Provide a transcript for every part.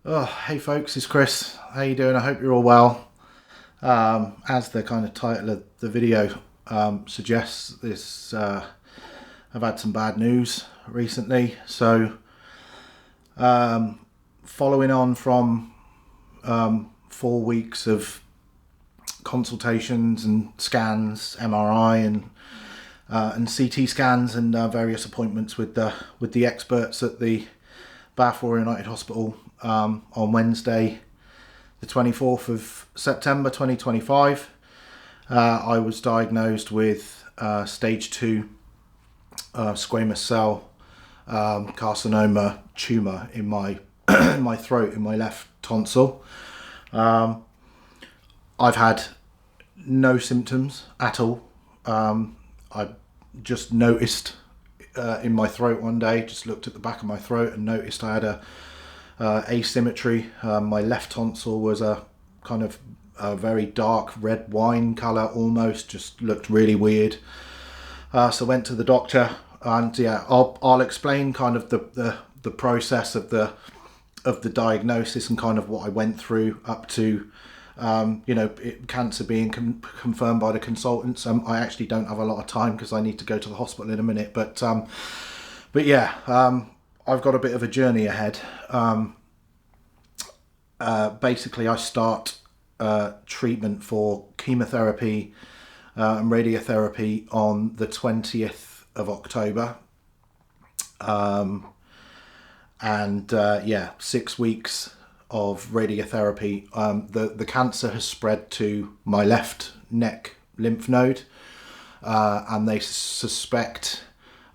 Oh, hey folks, it's Chris. How you doing? I hope you're all well. As the kind of title of the video suggests, I've had some bad news recently. So, following on from 4 weeks of consultations and scans, MRI and CT scans, and various appointments with the experts at the Bath Royal United Hospital on Wednesday, the 24th of September 2025. I was diagnosed with stage 2 squamous cell carcinoma tumour in my in my throat, in my left tonsil. I've had no symptoms at all. I just noticed in my throat one day, just looked at the back of my throat and noticed I had a asymmetry. My left tonsil was a kind of a very dark red wine colour, almost, just looked really weird. So went to the doctor, and yeah, I'll explain kind of the process of the diagnosis and kind of what I went through up to cancer being confirmed by the consultants. I actually don't have a lot of time because I need to go to the hospital in a minute, but yeah, I've got a bit of a journey ahead. Basically, I start treatment for chemotherapy and radiotherapy on the 20th of October. Yeah, 6 weeks of radiotherapy. The cancer has spread to my left neck lymph node, and they suspect,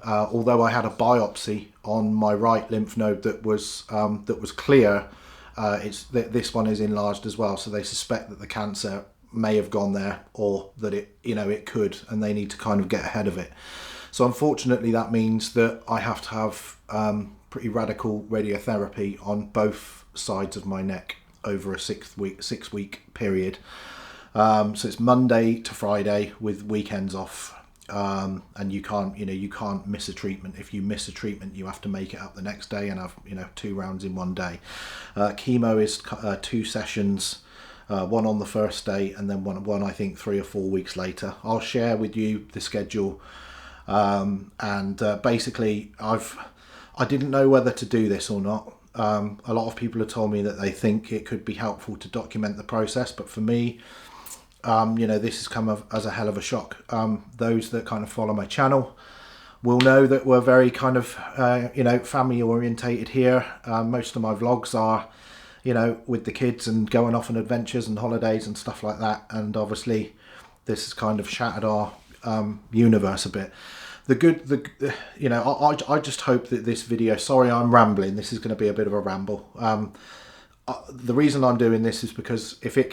although I had a biopsy on my right lymph node that was clear, this one is enlarged as well. So they suspect that the cancer may have gone there, or that it could, and they need to kind of get ahead of it. So unfortunately, that means that I have to have pretty radical radiotherapy on both sides of my neck over a 6 week period. So it's Monday to Friday with weekends off. And you can't miss a treatment. If you miss a treatment, you have to make it up the next day and have 2 rounds in one day. Chemo is 2 sessions, one on the first day and then one I think 3 or 4 weeks later. I'll share with you the schedule, and basically I didn't know whether to do this or not. A lot of people have told me that they think it could be helpful to document the process, but for me, this has come as a hell of a shock. Those that kind of follow my channel will know that we're very kind of, family orientated here. Most of my vlogs are, with the kids and going off on adventures and holidays and stuff like that. And obviously this has kind of shattered our universe a bit. I just hope that this video, sorry, I'm rambling. This is going to be a bit of a ramble. The reason I'm doing this is because if it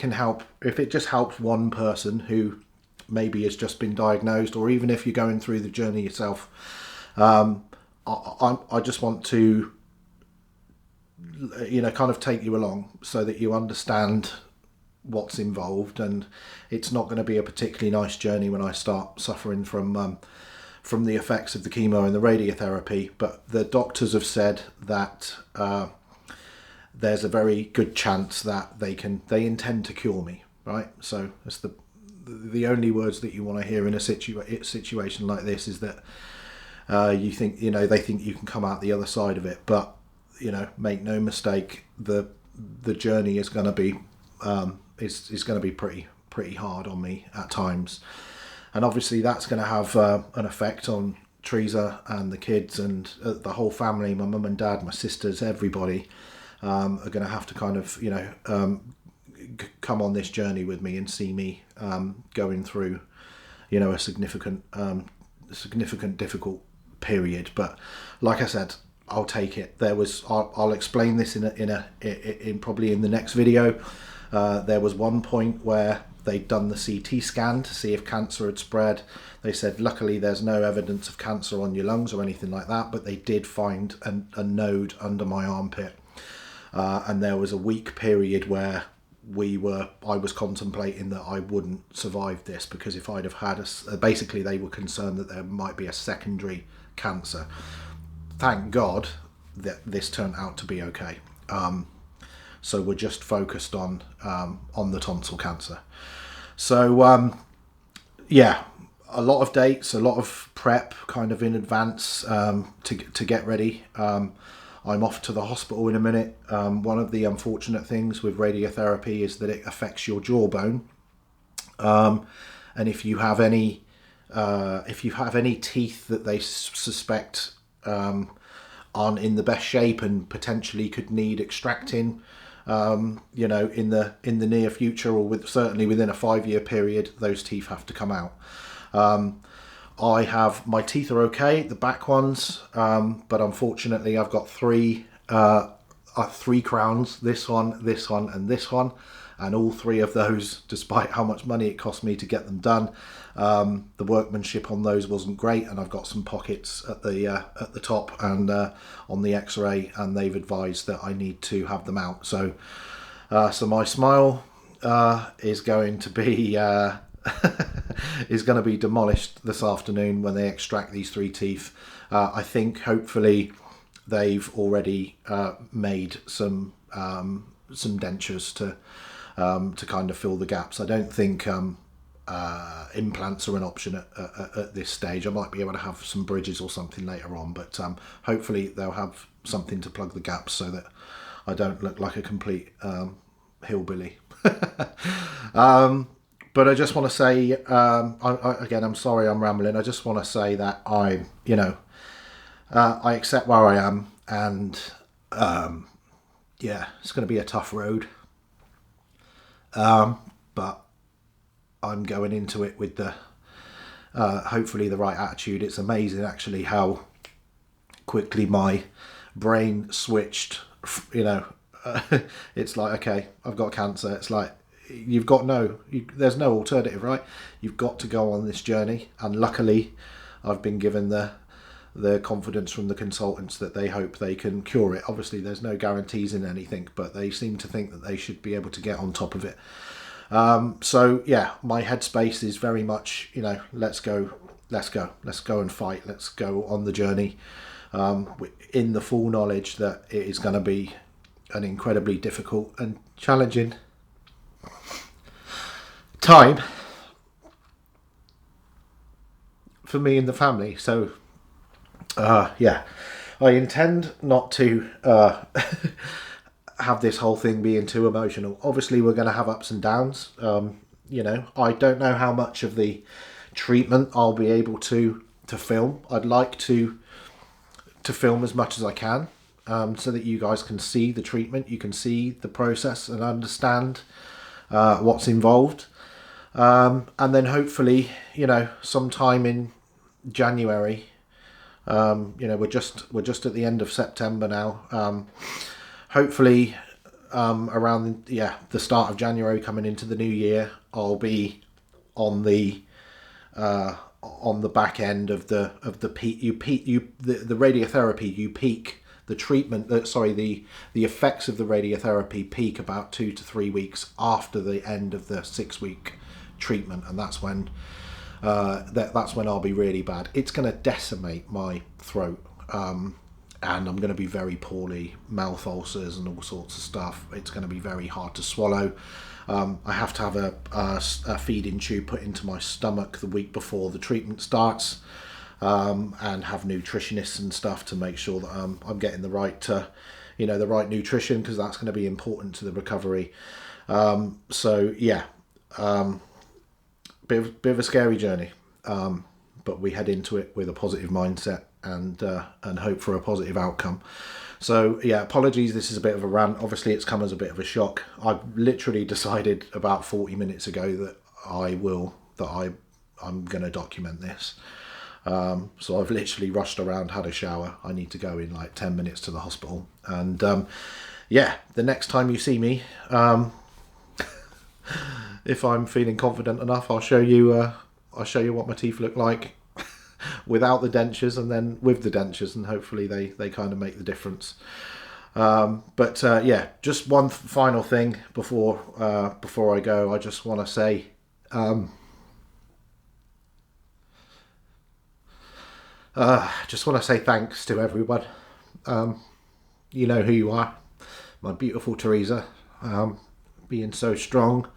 just helps one person who maybe has just been diagnosed, or even if you're going through the journey yourself, I just want to, kind of take you along so that you understand what's involved. And it's not going to be a particularly nice journey when I start suffering from the effects of the chemo and the radiotherapy. But the doctors have said that there's a very good chance that they intend to cure me, right? So that's the only words that you want to hear in a situation like this, is that they think you can come out the other side of it. But make no mistake, the journey is going to be is going to be pretty hard on me at times, and obviously that's going to have an effect on Teresa and the kids and the whole family. My mum and dad, my sisters, everybody are going to have to kind of come on this journey with me and see me going through a significant difficult period. But like I said, I'll take it. I'll explain this in probably in the next video. There was one point where they'd done the CT scan to see if cancer had spread. They said, luckily there's no evidence of cancer on your lungs or anything like that, but they did find a node under my armpit. And there was a week period where I was contemplating that I wouldn't survive this, because if I'd have had basically they were concerned that there might be a secondary cancer. Thank God that this turned out to be okay. So we're just focused on the tonsil cancer. So yeah, a lot of dates, a lot of prep kind of in advance to get ready. I'm off to the hospital in a minute. One of the unfortunate things with radiotherapy is that it affects your jawbone, and if you have any teeth that they suspect aren't in the best shape and potentially could need extracting, in the near future, or certainly within a 5-year period, those teeth have to come out. My teeth are okay, the back ones, but unfortunately I've got three crowns, this one, and this one, and all three of those, despite how much money it cost me to get them done, the workmanship on those wasn't great, and I've got some pockets at the top and on the X-ray, and they've advised that I need to have them out. So my smile is going to be demolished this afternoon when they extract these 3 teeth. I think hopefully they've already made some dentures to kind of fill the gaps. I don't think implants are an option at this stage. I might be able to have some bridges or something later on, but hopefully they'll have something to plug the gaps so that I don't look like a complete hillbilly. But I just want to say, I'm sorry I'm rambling. I just want to say that I accept where I am, and it's going to be a tough road. But I'm going into it with hopefully the right attitude. It's amazing actually how quickly my brain switched. It's like, okay, I've got cancer. It's like, there's no alternative, right? You've got to go on this journey, and luckily I've been given the confidence from the consultants that they hope they can cure it. Obviously there's no guarantees in anything, but they seem to think that they should be able to get on top of it. So yeah, my headspace is very much, let's go and fight, let's go on the journey, in the full knowledge that it is going to be an incredibly difficult and challenging time for me and the family. So I intend not to have this whole thing being too emotional. Obviously we're going to have ups and downs. I don't know how much of the treatment I'll be able to film. I'd like to film as much as I can, so that you guys can see the treatment, you can see the process and understand what's involved. And then hopefully, sometime in January, we're just at the end of September now. Hopefully, around the start of January, coming into the new year, I'll be on the back end of the peak. The radiotherapy. You peak the treatment. The effects of the radiotherapy peak about 2 to 3 weeks after the end of the 6-week treatment, and that's when I'll be really bad. It's going to decimate my throat, and I'm going to be very poorly, mouth ulcers and all sorts of stuff. It's going to be very hard to swallow. I have to have a feeding tube put into my stomach the week before the treatment starts, and have nutritionists and stuff to make sure that I'm getting the right nutrition, because that's going to be important to the recovery. Bit of a scary journey, but we head into it with a positive mindset and hope for a positive outcome. So yeah, apologies, this is a bit of a rant. Obviously it's come as a bit of a shock. I've literally decided about 40 minutes ago that I'm going to document this. So I've literally rushed around, had a shower. I need to go in like 10 minutes to the hospital. And the next time you see me, if I'm feeling confident enough, I'll show you what my teeth look like without the dentures, and then with the dentures, and hopefully they kind of make the difference. Just one final thing before I go. I just want to say, thanks to everyone. You know who you are. my beautiful Teresa, being so strong,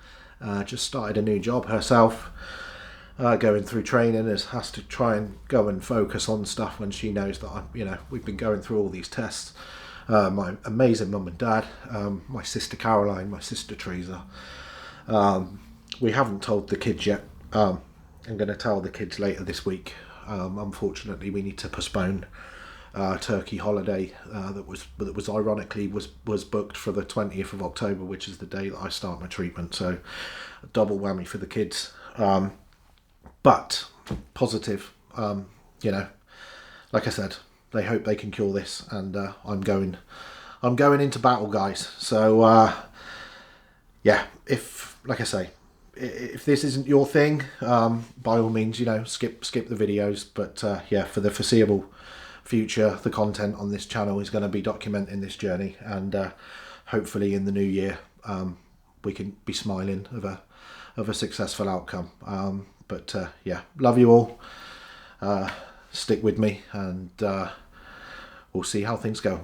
just started a new job herself, going through training, has to try and go and focus on stuff when she knows that we've been going through all these tests. My amazing mum and dad, my sister Caroline, my sister Teresa. We haven't told the kids yet. I'm going to tell the kids later this week. Unfortunately, we need to postpone Turkey holiday that was ironically was booked for the 20th of October, which is the day that I start my treatment. So a double whammy for the kids. But positive, like I said, they hope they can cure this, and I'm going into battle, guys. So yeah, like I say, if this isn't your thing, by all means, skip the videos. But yeah, for the foreseeable future, the content on this channel is going to be documenting this journey, and hopefully in the new year, we can be smiling of a successful outcome. But yeah, love you all. Stick with me, and we'll see how things go.